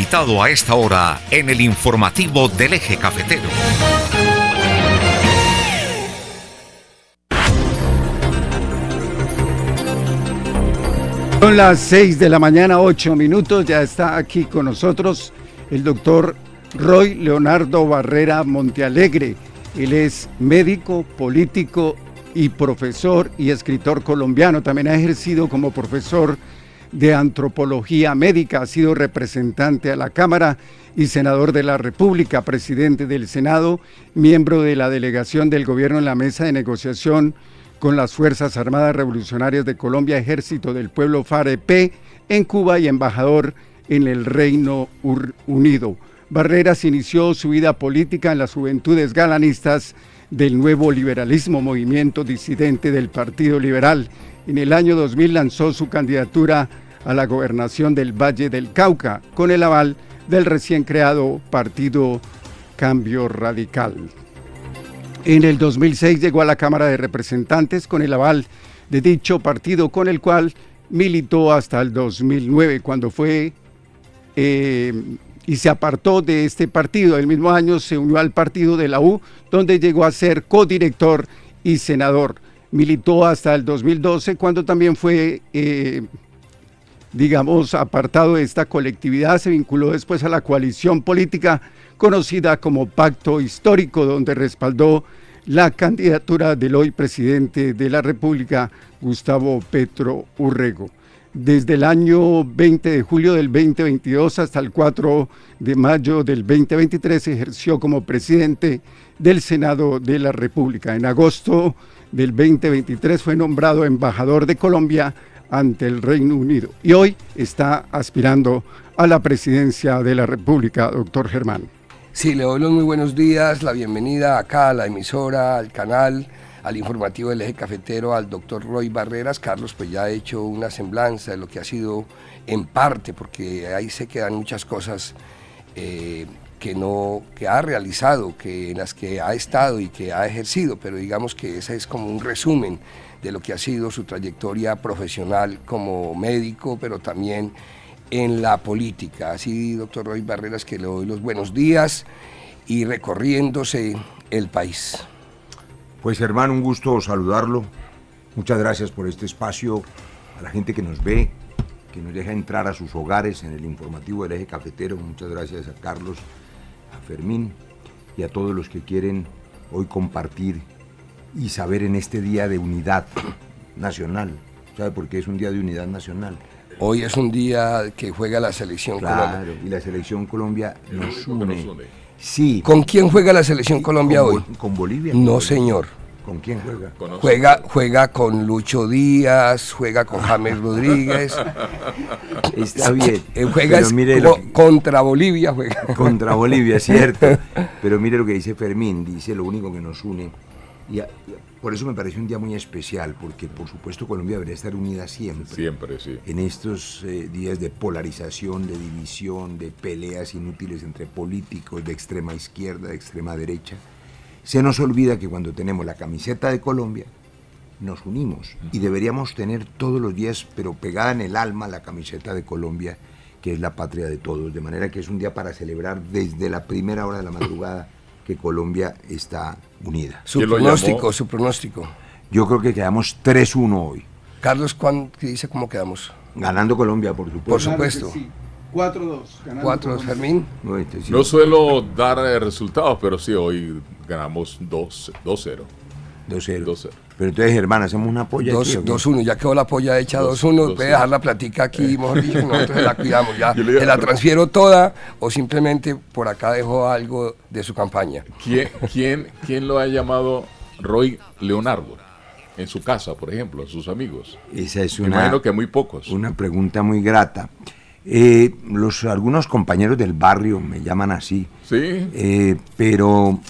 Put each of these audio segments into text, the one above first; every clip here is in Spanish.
invitado a esta hora en el informativo del Eje Cafetero. Son las 6 de la mañana, 8 minutos. Ya está aquí con nosotros el doctor Roy Leonardo Barrera Montealegre. Él es médico, político y profesor y escritor colombiano. También ha ejercido como profesor de antropología médica, ha sido representante a la Cámara y senador de la República, presidente del Senado, miembro de la delegación del gobierno en la mesa de negociación con las Fuerzas Armadas Revolucionarias de Colombia, Ejército del Pueblo FAREP en Cuba y embajador en el Reino Unido. Barreras inició su vida política en las Juventudes Galanistas del Nuevo Liberalismo, movimiento disidente del Partido Liberal. En el año 2000 lanzó su candidatura a la gobernación del Valle del Cauca con el aval del recién creado Partido Cambio Radical. En el 2006 llegó a la Cámara de Representantes con el aval de dicho partido, con el cual militó hasta el 2009, cuando fue y se apartó de este partido. El mismo año se unió al partido de la U, donde llegó a ser codirector y senador. Militó hasta el 2012, cuando también fue, apartado de esta colectividad. Se vinculó después a la coalición política conocida como Pacto Histórico, donde respaldó la candidatura del hoy presidente de la República, Gustavo Petro Urrego. Desde el año 20 de julio del 2022 hasta el 4 de mayo del 2023 ejerció como presidente del Senado de la República. En agosto del 2023 fue nombrado embajador de Colombia ante el Reino Unido y hoy está aspirando a la presidencia de la República, doctor Germán. Sí, le doy los muy buenos días, la bienvenida acá a la emisora, al canal, al informativo del Eje Cafetero, al doctor Roy Barreras. Carlos pues ya ha hecho una semblanza de lo que ha sido en parte, porque ahí se quedan muchas cosas que ha realizado, en las que ha estado y que ha ejercido, pero digamos que ese es como un resumen de lo que ha sido su trayectoria profesional como médico, pero también en la política. Así, doctor Roy Barreras, que le doy los buenos días y recorriéndose el país. Pues hermano, un gusto saludarlo. Muchas gracias por este espacio, a la gente que nos ve, que nos deja entrar a sus hogares en el informativo del Eje Cafetero. Muchas gracias a Carlos, a Fermín y a todos los que quieren hoy compartir y saber en este día de unidad nacional. ¿Sabe por qué es un día de unidad nacional? Hoy es un día que juega la selección Colombia. Claro, y la selección Colombia nos une. Sí. ¿Con quién juega la selección Colombia hoy? Con Bolivia. No, señor. ¿Con quién juega? Juega con Lucho Díaz, juega con James Rodríguez. Está bien. Juega contra Bolivia. Contra Bolivia, cierto. Pero mire lo que dice Fermín, dice lo único que nos une. Y por eso me parece un día muy especial, porque por supuesto Colombia debería estar unida siempre. Siempre, sí. En estos días de polarización, de división, de peleas inútiles entre políticos de extrema izquierda, de extrema derecha, se nos olvida que cuando tenemos la camiseta de Colombia, nos unimos. Y deberíamos tener todos los días, pero pegada en el alma, la camiseta de Colombia, que es la patria de todos. De manera que es un día para celebrar desde la primera hora de la madrugada que Colombia está unida. Su pronóstico. Yo creo que quedamos 3-1 hoy. Carlos, ¿qué dice cómo quedamos? Ganando Colombia, por supuesto. Por supuesto. Sí. 4-2. 4-2, Fermín. No suelo dar resultados, pero sí, hoy ganamos 2-0. 2-0. Pero entonces, hermano, hacemos una polla. 2-1, ya quedó la polla hecha 2-1. Puede dejar la platica aquí, mejor dicho, nosotros la cuidamos. Ya se la transfiero toda o simplemente por acá dejo algo de su campaña. ¿Quién lo ha llamado Roy Leonardo? En su casa, por ejemplo, a sus amigos. Esa es Me imagino que muy pocos. Una pregunta muy grata. Algunos compañeros del barrio me llaman así. Sí. Pero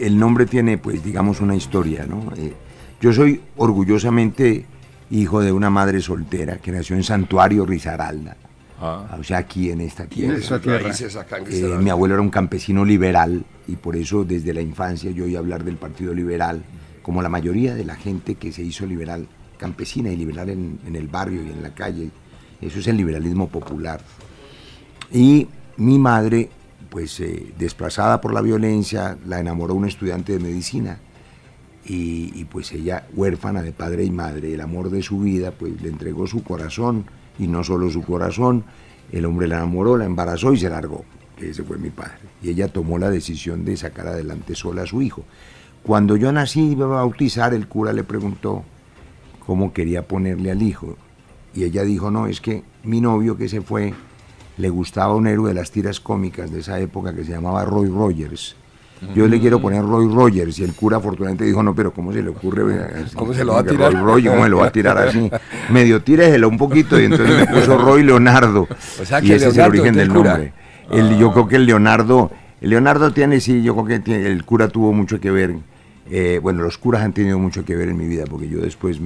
el nombre tiene, pues, digamos, una historia, ¿no? Yo soy orgullosamente hijo de una madre soltera que nació en Santuario Risaralda, o sea, aquí en esta tierra. Mi abuelo era un campesino liberal y por eso desde la infancia yo oí hablar del Partido Liberal, como la mayoría de la gente que se hizo liberal, campesina y liberal en el barrio y en la calle. Eso es el liberalismo popular. Y mi madre, pues desplazada por la violencia, la enamoró un estudiante de medicina y pues ella, huérfana de padre y madre, el amor de su vida, pues le entregó su corazón, y no solo su corazón, el hombre la enamoró, la embarazó y se largó, que ese fue mi padre. Y ella tomó la decisión de sacar adelante sola a su hijo. Cuando yo nací iba a bautizar, el cura le preguntó cómo quería ponerle al hijo, y ella dijo, no, es que mi novio que se fue, le gustaba un héroe de las tiras cómicas de esa época que se llamaba Roy Rogers. Yo le quiero poner Roy Rogers, y el cura afortunadamente dijo, no, pero ¿cómo se le ocurre? ¿Cómo se lo va a tirar? Roy Rogers, ¿cómo se lo va a tirar así? Medio tíreselo un poquito, y entonces le puso Roy Leonardo. O sea, que y ese es el origen del cura. nombre. Yo creo que el Leonardo tiene, sí, yo creo que el cura tuvo mucho que ver. Bueno, los curas han tenido mucho que ver en mi vida, porque yo después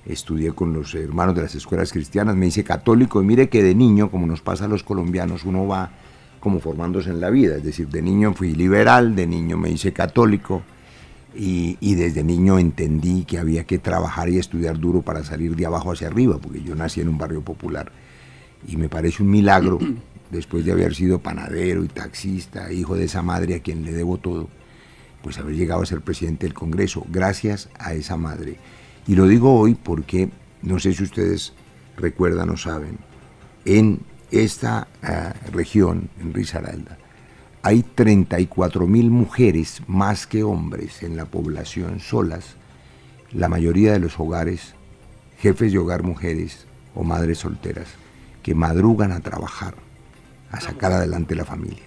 estudié con los hermanos de las escuelas cristianas, me hice católico, y mire que de niño, como nos pasa a los colombianos, uno va como formándose en la vida, es decir, de niño fui liberal, de niño me hice católico, y desde niño entendí que había que trabajar y estudiar duro para salir de abajo hacia arriba, porque yo nací en un barrio popular, y me parece un milagro, después de haber sido panadero y taxista, hijo de esa madre a quien le debo todo, pues haber llegado a ser presidente del Congreso, gracias a esa madre. Y lo digo hoy porque, no sé si ustedes recuerdan o saben, en esta región, en Risaralda, hay 34.000 mujeres más que hombres en la población solas, la mayoría de los hogares, jefes de hogar mujeres o madres solteras, que madrugan a trabajar, a sacar adelante la familia.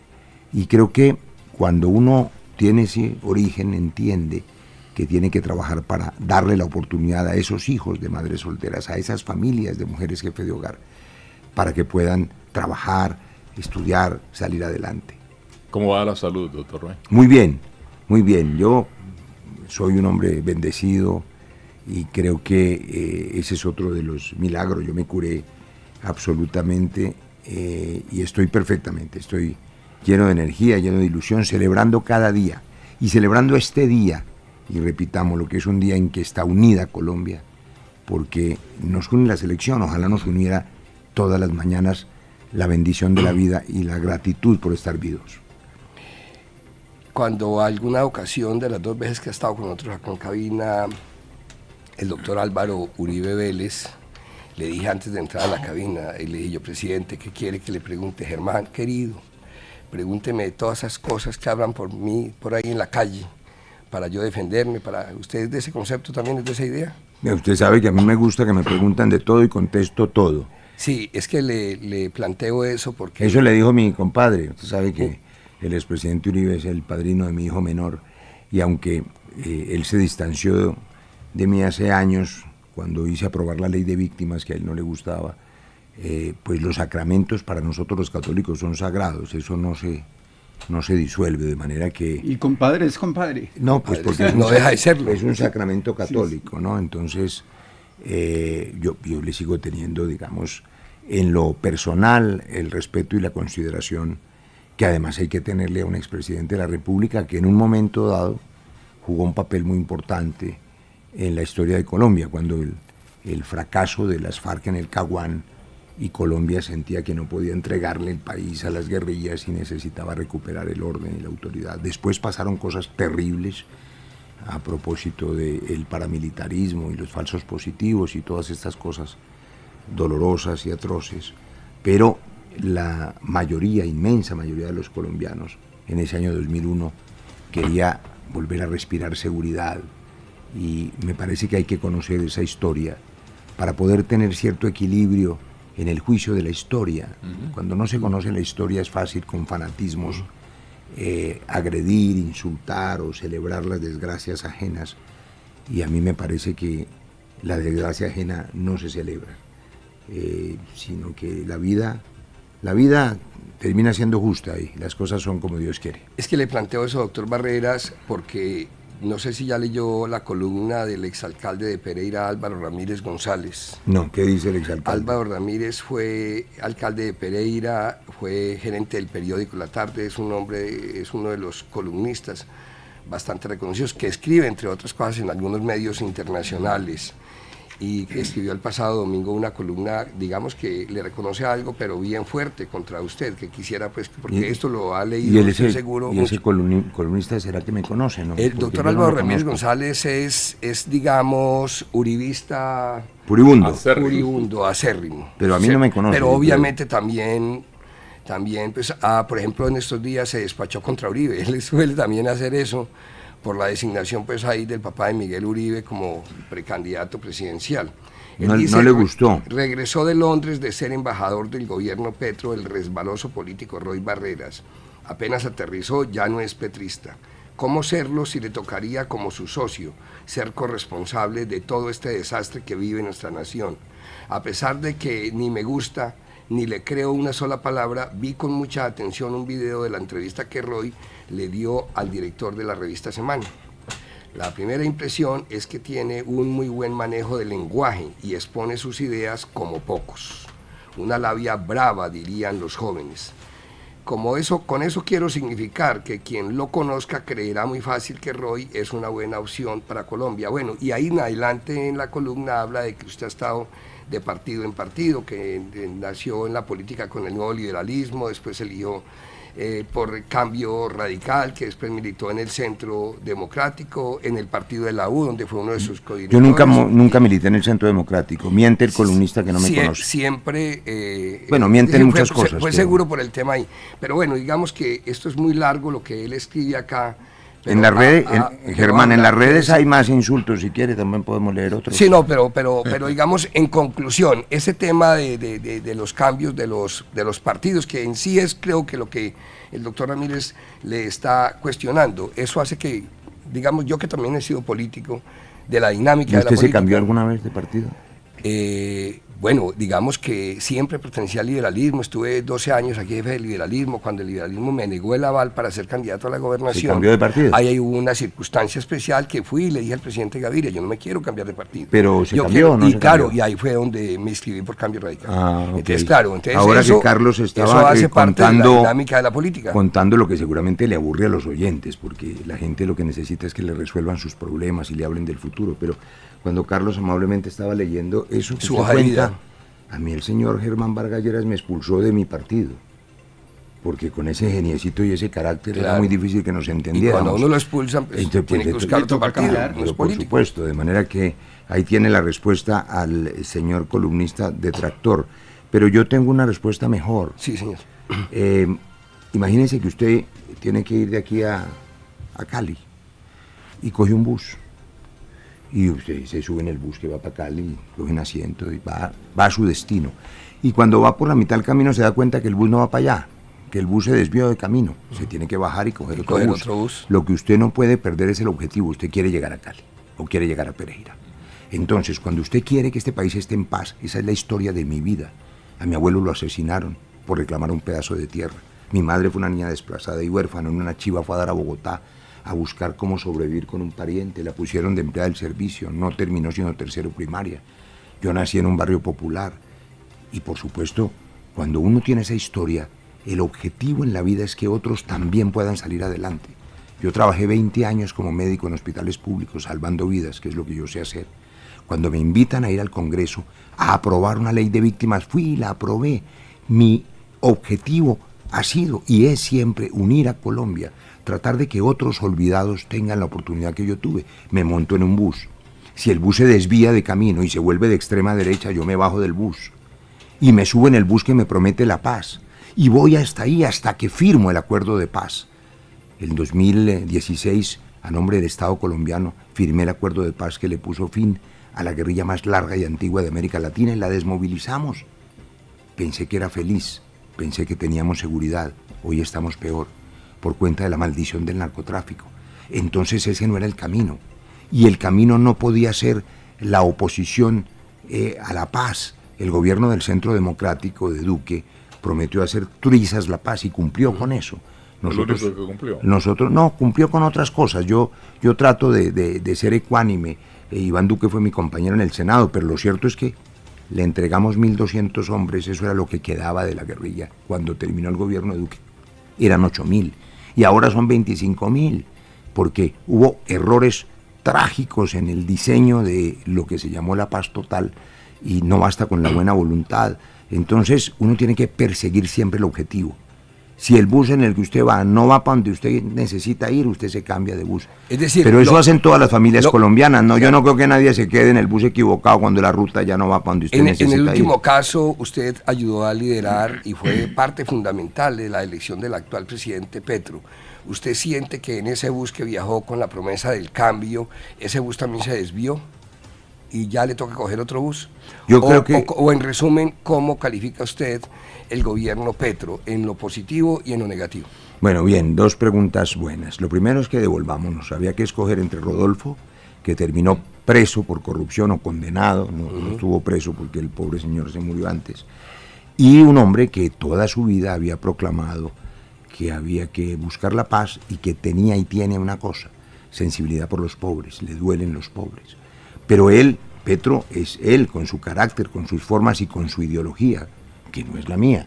Y creo que cuando uno tiene ese origen, entiende que tiene que trabajar para darle la oportunidad a esos hijos de madres solteras, a esas familias de mujeres jefes de hogar, para que puedan trabajar, estudiar, salir adelante. ¿Cómo va la salud, doctor Roy? Muy bien, muy bien. Yo soy un hombre bendecido y creo que ese es otro de los milagros. Yo me curé absolutamente y estoy perfectamente. Estoy lleno de energía, lleno de ilusión, celebrando cada día y celebrando este día. Y repitamos lo que es un día en que está unida Colombia, porque nos une la selección, ojalá nos uniera todas las mañanas la bendición de la vida y la gratitud por estar vivos. Cuando alguna ocasión de las 2 veces que ha estado con nosotros acá en cabina, el doctor Álvaro Uribe Vélez, le dije antes de entrar a la cabina, y le dije yo, presidente, ¿qué quiere que le pregunte? Germán, querido, pregúnteme todas esas cosas que hablan por mí, por ahí en la calle, para yo defenderme, para ustedes de ese concepto también, es de esa idea. Usted sabe que a mí me gusta que me preguntan de todo y contesto todo. Sí, es que le planteo eso porque... Eso le dijo mi compadre. Usted sabe que el expresidente Uribe es el padrino de mi hijo menor, y aunque él se distanció de mí hace años, cuando hice aprobar la ley de víctimas, que a él no le gustaba, pues los sacramentos para nosotros los católicos son sagrados, eso no se disuelve, de manera que... ¿Y compadre es compadre? No, pues porque no deja de serlo. Es un sacramento católico, ¿no? Entonces, yo le sigo teniendo, digamos, en lo personal, el respeto y la consideración que además hay que tenerle a un expresidente de la República que en un momento dado jugó un papel muy importante en la historia de Colombia, cuando el fracaso de las FARC en el Caguán, y Colombia sentía que no podía entregarle el país a las guerrillas y necesitaba recuperar el orden y la autoridad. Después pasaron cosas terribles a propósito del paramilitarismo y los falsos positivos y todas estas cosas dolorosas y atroces, pero la mayoría, inmensa mayoría de los colombianos en ese año 2001 quería volver a respirar seguridad, y me parece que hay que conocer esa historia para poder tener cierto equilibrio en el juicio de la historia. Cuando no se conoce la historia es fácil con fanatismos agredir, insultar o celebrar las desgracias ajenas, y a mí me parece que la desgracia ajena no se celebra, sino que la vida termina siendo justa y las cosas son como Dios quiere. Es que le planteo eso, doctor Barreras, porque no sé si ya leyó la columna del exalcalde de Pereira, Álvaro Ramírez González. No, ¿qué dice el exalcalde? Álvaro Ramírez fue alcalde de Pereira, fue gerente del periódico La Tarde, es uno de los columnistas bastante reconocidos que escribe, entre otras cosas, en algunos medios internacionales. y que escribió el pasado domingo una columna, digamos que le reconoce algo, pero bien fuerte contra usted, que quisiera pues, porque esto lo ha leído, estoy seguro. ¿Y ese columnista será que me conoce, no? El doctor Álvaro Ramírez González es, digamos, uribista... Puribundo, acérrimo. Pero a mí no me conoce. Pero obviamente también pues, por ejemplo, en estos días se despachó contra Uribe, él suele también hacer eso, por la designación pues ahí del papá de Miguel Uribe como precandidato presidencial. No le gustó. Regresó de Londres de ser embajador del gobierno Petro el resbaloso político Roy Barreras. Apenas aterrizó, ya no es petrista. ¿Cómo serlo si le tocaría como su socio ser corresponsable de todo este desastre que vive nuestra nación? A pesar de que ni me gusta ni le creo una sola palabra, vi con mucha atención un video de la entrevista que Roy le dio al director de la revista Semana. La primera impresión es que tiene un muy buen manejo del lenguaje y expone sus ideas como pocos. Una labia brava, dirían los jóvenes. Con eso quiero significar que quien lo conozca creerá muy fácil que Roy es una buena opción para Colombia. Bueno, y ahí en adelante en la columna habla de que usted ha estado de partido en partido, que nació en la política con el nuevo liberalismo, después eligió por Cambio Radical, que después militó en el Centro Democrático, en el partido de la U, donde fue uno de sus codirectores. Yo nunca milité en el Centro Democrático, miente el columnista que no me conoce. Siempre... bueno, mienten muchas cosas. Fue seguro por el tema ahí, pero bueno, digamos que esto es muy largo lo que él escribe acá. En las redes, Germán, en las redes hay más insultos, si quiere también podemos leer otros. Sí, no, pero digamos, en conclusión, ese tema de los cambios de los partidos, que en sí es creo que lo que el doctor Ramírez le está cuestionando, eso hace que, digamos, yo que también he sido político, de la dinámica de la política. ¿Usted se cambió alguna vez de partido? Bueno, digamos que siempre pertenecía al liberalismo, estuve 12 años aquí jefe del liberalismo, cuando el liberalismo me negó el aval para ser candidato a la gobernación. ¿Se cambió de partido? Ahí hubo una circunstancia especial que fui y le dije al presidente Gaviria, yo no me quiero cambiar de partido. Pero se cambió, ¿no? Y claro, y ahí fue donde me inscribí por Cambio Radical. Okay. Entonces, claro, ahora eso, que Carlos estaba hace parte de la dinámica de la política. Contando lo que seguramente le aburre a los oyentes, porque la gente lo que necesita es que le resuelvan sus problemas y le hablen del futuro, pero cuando Carlos amablemente estaba leyendo eso que su hoja de vida, a mí el señor Germán Vargas Lleras me expulsó de mi partido, porque con ese geniecito y ese carácter era muy difícil que nos entendiéramos. Y cuando uno lo expulsan, pues, tiene que buscar otro partido, no es por supuesto, de manera que ahí tiene la respuesta al señor columnista detractor, pero yo tengo una respuesta mejor. Sí, señor. Imagínense que usted tiene que ir de aquí a Cali y coge un bus. Y usted se sube en el bus que va para Cali, coge un asiento y va a su destino. Y cuando va por la mitad del camino se da cuenta que el bus no va para allá, que el bus se desvió de camino. Se tiene que bajar y coger otro bus. Lo que usted no puede perder es el objetivo. Usted quiere llegar a Cali o quiere llegar a Pereira. Entonces, cuando usted quiere que este país esté en paz, esa es la historia de mi vida. A mi abuelo lo asesinaron por reclamar un pedazo de tierra. Mi madre fue una niña desplazada y huérfana, en una chiva fue a dar a Bogotá a buscar cómo sobrevivir con un pariente, la pusieron de empleada del servicio, no terminó siendo tercero primaria. Yo nací en un barrio popular y por supuesto, cuando uno tiene esa historia, el objetivo en la vida es que otros también puedan salir adelante. Yo trabajé 20 años como médico en hospitales públicos, salvando vidas, que es lo que yo sé hacer. Cuando me invitan a ir al Congreso a aprobar una ley de víctimas, fui y la aprobé. Mi objetivo ha sido y es siempre unir a Colombia, tratar de que otros olvidados tengan la oportunidad que yo tuve. Me monto en un bus. Si el bus se desvía de camino y se vuelve de extrema derecha, yo me bajo del bus y me subo en el bus que me promete la paz. Y voy hasta ahí, hasta que firmo el acuerdo de paz. En 2016, a nombre del Estado colombiano, firmé el acuerdo de paz que le puso fin a la guerrilla más larga y antigua de América Latina y la desmovilizamos. Pensé que era feliz, pensé que teníamos seguridad, hoy estamos peor, por cuenta de la maldición del narcotráfico. Entonces ese no era el camino. Y el camino no podía ser la oposición a la paz. El gobierno del Centro Democrático de Duque prometió hacer trizas la paz y cumplió con eso. Nosotros, ¿Lo único que cumplió? Nosotros no, cumplió con otras cosas. Yo trato de ser ecuánime. Iván Duque fue mi compañero en el Senado, pero lo cierto es que le entregamos 1.200 hombres, eso era lo que quedaba de la guerrilla cuando terminó el gobierno de Duque. Eran 8.000 y ahora son 25.000, porque hubo errores trágicos en el diseño de lo que se llamó la paz total, y no basta con la buena voluntad. Entonces uno tiene que perseguir siempre el objetivo. Si el bus en el que usted va no va para donde usted necesita ir, usted se cambia de bus. Es decir, pero eso hacen todas las familias colombianas, ¿no? Yo no creo que nadie se quede en el bus equivocado cuando la ruta ya no va para donde usted necesita ir. En el último caso, usted ayudó a liderar y fue parte fundamental de la elección del actual presidente Petro. ¿Usted siente que en ese bus que viajó con la promesa del cambio, ese bus también se desvió y ya le toca coger otro bus? Yo creo que... O en resumen, ¿cómo califica usted el gobierno Petro en lo positivo y en lo negativo? Bueno, bien, dos preguntas buenas. Lo primero es que devolvámonos. Había que escoger entre Rodolfo, que terminó preso por corrupción o condenado, no estuvo preso porque el pobre señor se murió antes, y un hombre que toda su vida había proclamado que había que buscar la paz y que tenía y tiene una cosa, sensibilidad por los pobres, le duelen los pobres. Pero él, Petro, es él con su carácter, con sus formas y con su ideología, que no es la mía.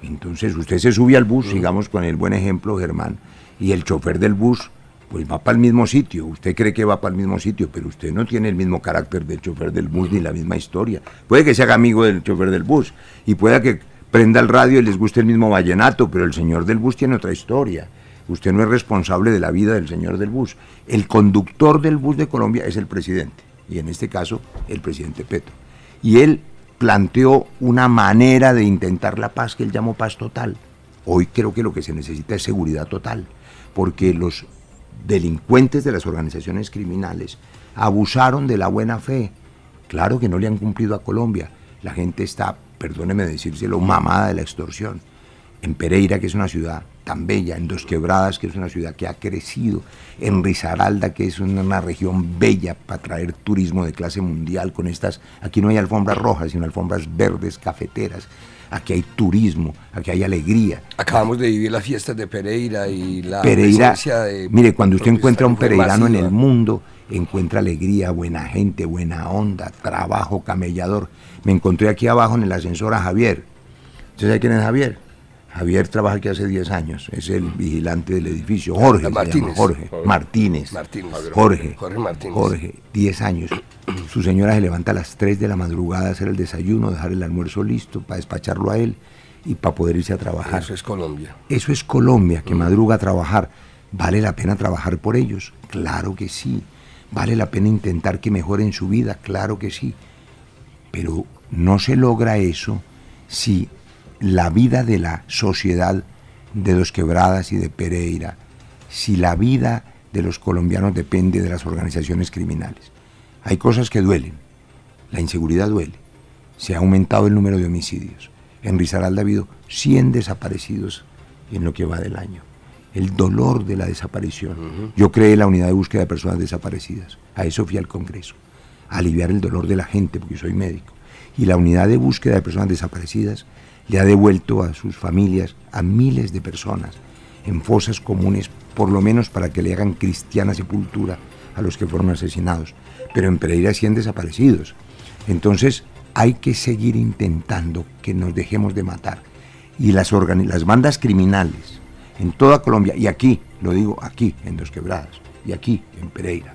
Entonces usted se sube al bus, sigamos con el buen ejemplo, Germán, y el chofer del bus pues va para el mismo sitio. Usted cree que va para el mismo sitio, pero usted no tiene el mismo carácter del chofer del bus ni la misma historia. Puede que se haga amigo del chofer del bus y pueda que prenda el radio y les guste el mismo vallenato, pero el señor del bus tiene otra historia. Usted no es responsable de la vida del señor del bus. El conductor del bus de Colombia es el presidente, y en este caso el presidente Petro. Y él planteó una manera de intentar la paz que él llamó paz total. Hoy creo que lo que se necesita es seguridad total, porque los delincuentes de las organizaciones criminales abusaron de la buena fe. Claro que no le han cumplido a Colombia. La gente está, perdóneme decírselo, mamada de la extorsión. En Pereira, que es una ciudad tan bella, en Dos Quebradas, que es una ciudad que ha crecido, en Risaralda, que es una región bella para traer turismo de clase mundial con estas, aquí no hay alfombras rojas, sino alfombras verdes, cafeteras, aquí hay turismo, aquí hay alegría. Acabamos de vivir las fiestas de Pereira y la Pereira, presencia de... mire, cuando usted encuentra a un pereirano en masiva. el mundo, encuentra alegría, buena gente, buena onda, trabajo, camellador. Me encontré aquí abajo en el ascensor a Javier. ¿Usted sabe quién es Javier? Javier trabaja aquí hace 10 años, es el vigilante del edificio. Jorge, Martínez. Martínez. Jorge Martínez. Jorge, 10 años. Su señora se levanta a las 3 de la madrugada a hacer el desayuno, dejar el almuerzo listo, para despacharlo a él y para poder irse a trabajar. Eso es Colombia. Eso es Colombia, que madruga a trabajar. ¿Vale la pena trabajar por ellos? Claro que sí. ¿Vale la pena intentar que mejoren su vida? Claro que sí. Pero no se logra eso si la vida de la sociedad de Dos Quebradas y de Pereira, si la vida de los colombianos depende de las organizaciones criminales. Hay cosas que duelen. La inseguridad duele. Se ha aumentado el número de homicidios. En Risaralda ha habido 100 desaparecidos en lo que va del año. El dolor de la desaparición. Yo creé la unidad de búsqueda de personas desaparecidas. A eso fui al Congreso. A aliviar el dolor de la gente, porque soy médico. Y la unidad de búsqueda de personas desaparecidas le ha devuelto a sus familias a miles de personas en fosas comunes, por lo menos para que le hagan cristiana sepultura a los que fueron asesinados. Pero en Pereira hay 100 desaparecidos. Entonces hay que seguir intentando que nos dejemos de matar. Y las bandas criminales en toda Colombia, y aquí, lo digo aquí, en Dos Quebradas, y aquí, en Pereira,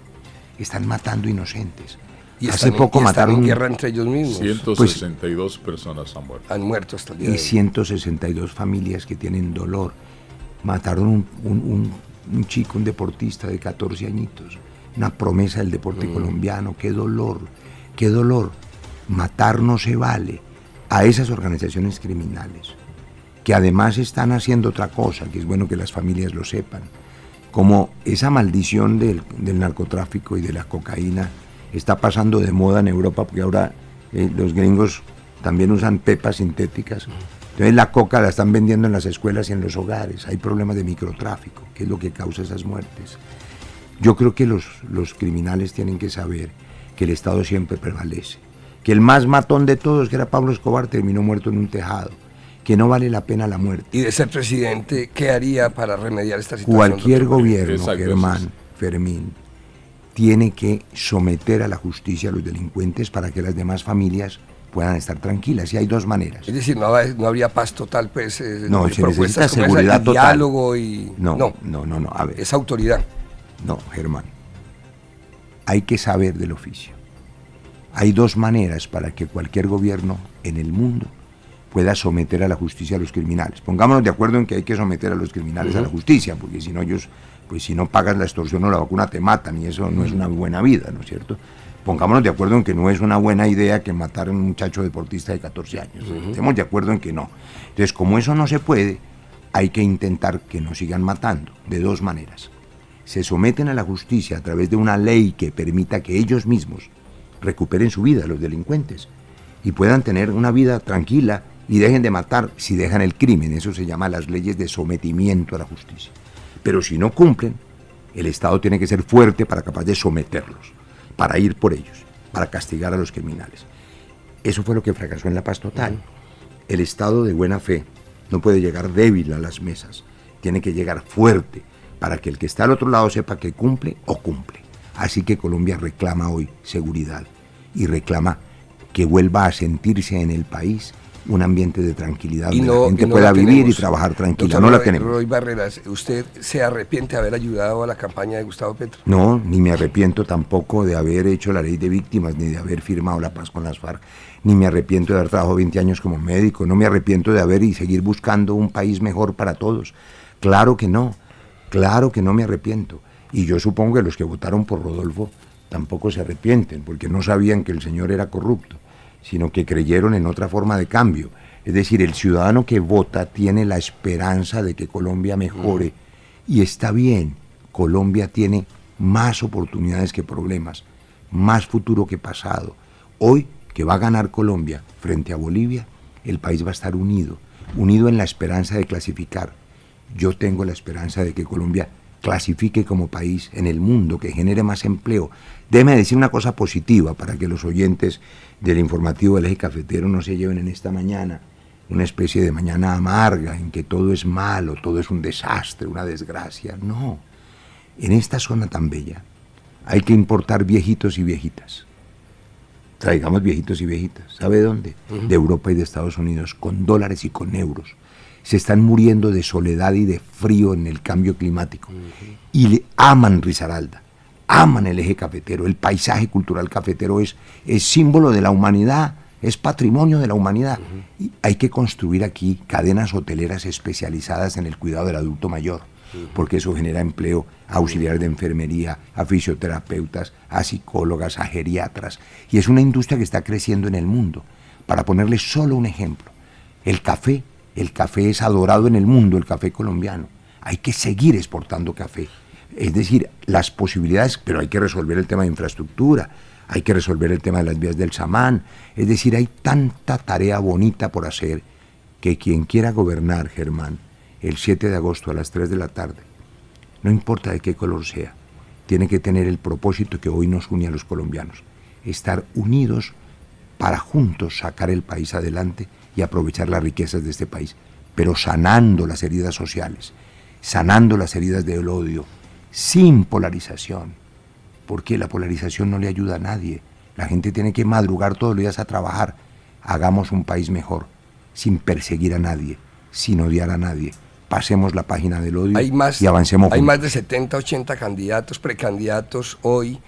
están matando inocentes. Y hace poco mataron en guerra entre ellos mismos. 162 personas han muerto. Han muerto hasta el día Y de hoy. 162 familias que tienen dolor. Mataron un chico, un deportista de 14 añitos, una promesa del deporte colombiano. Qué dolor, qué dolor. Matar no se vale. A esas organizaciones criminales, que además están haciendo otra cosa, que es bueno que las familias lo sepan, como esa maldición del narcotráfico y de la cocaína está pasando de moda en Europa, porque ahora los gringos también usan pepas sintéticas. Entonces la coca la están vendiendo en las escuelas y en los hogares. Hay problemas de microtráfico, que es lo que causa esas muertes. Yo creo que los criminales tienen que saber que el Estado siempre prevalece, que el más matón de todos, que era Pablo Escobar, terminó muerto en un tejado, que no vale la pena la muerte. Y de ser presidente, ¿qué haría para remediar esta situación? Cualquier doctor? gobierno, Exacto, Germán, Fermín, tiene que someter a la justicia a los delincuentes para que las demás familias puedan estar tranquilas. Y hay dos maneras. Es decir, no habría paz total, pues. No, se necesita como esa, seguridad y total. Diálogo y... No, a ver. Es autoridad. No, Germán. hay que saber del oficio. Hay dos maneras para que cualquier gobierno en el mundo pueda someter a la justicia a los criminales. Pongámonos de acuerdo en que hay que someter a los criminales a la justicia, porque si no ellos, pues si no pagas la extorsión o la vacuna te matan, y eso no es una buena vida, ¿no es cierto? Pongámonos de acuerdo en que no es una buena idea que matar a un muchacho deportista de 14 años. Estemos de acuerdo en que no. Entonces, como eso no se puede, hay que intentar que no sigan matando, de dos maneras. Se someten a la justicia a través de una ley que permita que ellos mismos recuperen su vida, los delincuentes, y puedan tener una vida tranquila y dejen de matar si dejan el crimen. Eso se llama las leyes de sometimiento a la justicia. Pero si no cumplen, el Estado tiene que ser fuerte para capaz de someterlos, para ir por ellos, para castigar a los criminales. Eso fue lo que fracasó en la paz total. El Estado de buena fe no puede llegar débil a las mesas, tiene que llegar fuerte para que el que está al otro lado sepa que cumple o cumple. Así que Colombia reclama hoy seguridad y reclama que vuelva a sentirse en el país un ambiente de tranquilidad, donde la gente pueda vivir y trabajar tranquila. Doctor no la tenemos. Roy Barreras, ¿usted se arrepiente de haber ayudado a la campaña de Gustavo Petro? No, ni me arrepiento tampoco de haber hecho la ley de víctimas, ni de haber firmado la paz con las FARC, ni me arrepiento de haber trabajado 20 años como médico, no me arrepiento de haber y seguir buscando un país mejor para todos. Claro que no me arrepiento. Y yo supongo que los que votaron por Rodolfo tampoco se arrepienten, porque no sabían que el señor era corrupto, sino que creyeron en otra forma de cambio. Es decir, el ciudadano que vota tiene la esperanza de que Colombia mejore, y está bien, Colombia tiene más oportunidades que problemas, más futuro que pasado. Hoy, que va a ganar Colombia frente a Bolivia, el país va a estar unido en la esperanza de clasificar. Yo tengo la esperanza de que Colombia clasifique como país en el mundo, que genere más empleo. Déjeme decir una cosa positiva para que los oyentes del informativo del Eje Cafetero no se lleven en esta mañana una especie de mañana amarga en que todo es malo, todo es un desastre, una desgracia. No, en esta zona tan bella hay que importar viejitos y viejitas. Traigamos viejitos y viejitas. ¿Sabe dónde? De Europa y de Estados Unidos, con dólares y con euros. Se están muriendo de soledad y de frío en el cambio climático. Y aman Risaralda, aman el Eje Cafetero. El paisaje cultural cafetero es símbolo de la humanidad, es patrimonio de la humanidad. Y hay que construir aquí cadenas hoteleras especializadas en el cuidado del adulto mayor, porque eso genera empleo a auxiliares de enfermería, a fisioterapeutas, a psicólogas, a geriatras. Y es una industria que está creciendo en el mundo. Para ponerle solo un ejemplo, el café es adorado en el mundo, el café colombiano. Hay que seguir exportando café. Es decir, las posibilidades, pero hay que resolver el tema de infraestructura, hay que resolver el tema de las vías del Samán. Es decir, hay tanta tarea bonita por hacer que quien quiera gobernar, Germán, el 7 de agosto a las 3 de la tarde, no importa de qué color sea, tiene que tener el propósito que hoy nos une a los colombianos, estar unidos para juntos sacar el país adelante y aprovechar las riquezas de este país, pero sanando las heridas sociales, sanando las heridas del odio, sin polarización, porque la polarización no le ayuda a nadie. La gente tiene que madrugar todos los días a trabajar. Hagamos un país mejor, sin perseguir a nadie, sin odiar a nadie. Pasemos la página del odio y avancemos juntos. Hay más de 70, 80 candidatos, precandidatos hoy,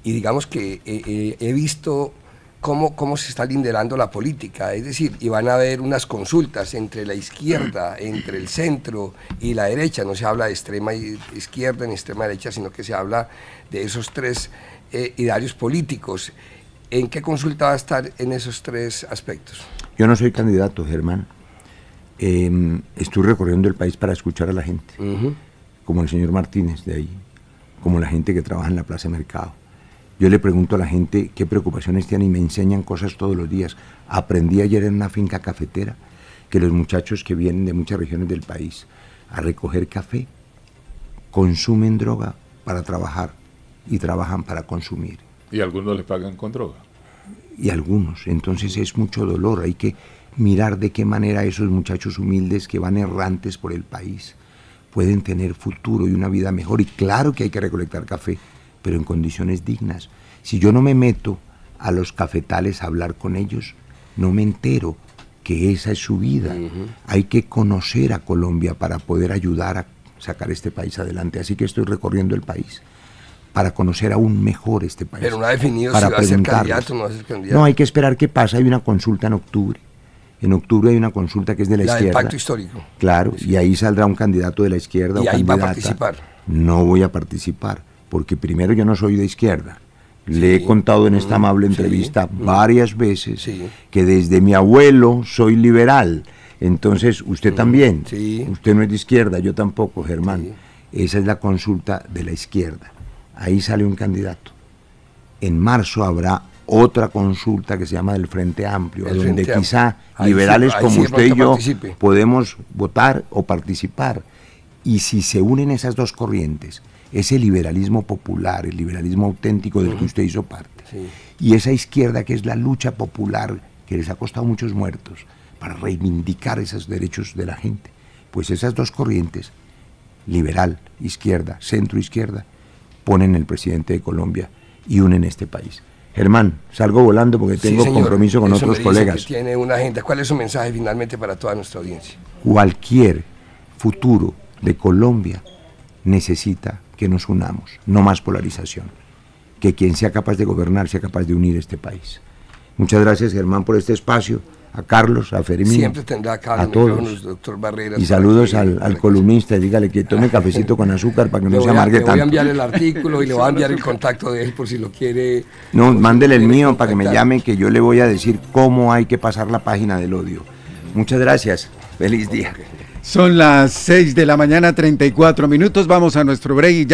y digamos que he visto cómo se está liderando la política, es decir, y van a haber unas consultas entre la izquierda, entre el centro y la derecha. No se habla de extrema izquierda ni extrema derecha, sino que se habla de esos tres idearios políticos. ¿En qué consulta va a estar en esos tres aspectos? Yo no soy candidato, Germán. Estoy recorriendo el país para escuchar a la gente, como el señor Martínez de ahí, como la gente que trabaja en la Plaza Mercado. Yo le pregunto a la gente qué preocupaciones tienen y me enseñan cosas todos los días. Aprendí ayer en una finca cafetera que los muchachos que vienen de muchas regiones del país a recoger café consumen droga para trabajar y trabajan para consumir. Y algunos les pagan con droga. Y algunos. Entonces es mucho dolor. Hay que mirar de qué manera esos muchachos humildes que van errantes por el país pueden tener futuro y una vida mejor. Y claro que hay que recolectar café, pero en condiciones dignas. Si yo no me meto a los cafetales a hablar con ellos, no me entero que esa es su vida. Hay que conocer a Colombia para poder ayudar a sacar este país adelante. Así que estoy recorriendo el país para conocer aún mejor este país. Pero no ha definido si para va a ser preguntarles. candidato o no va a ser candidato. No, hay que esperar qué pasa. Hay una consulta en octubre. En octubre hay una consulta que es de la del izquierda. pacto histórico. Claro, y ahí saldrá un candidato de la izquierda Y o ahí va a candidata. participar. No voy a participar, porque primero yo no soy de izquierda. Le he contado en esta amable entrevista varias veces que desde mi abuelo soy liberal. Entonces, usted también. Usted no es de izquierda, yo tampoco, Germán. Esa es la consulta de la izquierda. Ahí sale un candidato. En marzo habrá otra consulta que se llama del Frente Amplio, donde quizá liberales como usted y yo podemos votar o participar. Y si se unen esas dos corrientes, ese liberalismo popular, el liberalismo auténtico del que usted hizo parte, y esa izquierda que es la lucha popular, que les ha costado muchos muertos, para reivindicar esos derechos de la gente, pues esas dos corrientes, liberal, izquierda, centro izquierda, ponen el presidente de Colombia y unen este país. Germán, salgo volando porque tengo compromiso con otros colegas. Que tiene una agenda. ¿Cuál es su mensaje finalmente para toda nuestra audiencia? Cualquier futuro de Colombia necesita que nos unamos, no más polarización. Que quien sea capaz de gobernar sea capaz de unir este país. Muchas gracias, Germán, por este espacio. A Carlos, a Fermín, siempre tendrá acá a todos. Doctor Barreras, y saludos al columnista, y dígale que tome cafecito con azúcar para que no se amargue tanto. Le voy a enviar el artículo y le voy a enviar el contacto de él por si lo quiere. No, mándele el mío para que me llame, que yo le voy a decir cómo hay que pasar la página del odio. Muchas gracias, feliz día. Son las 6 de la mañana, 34 minutos, vamos a nuestro break y ya.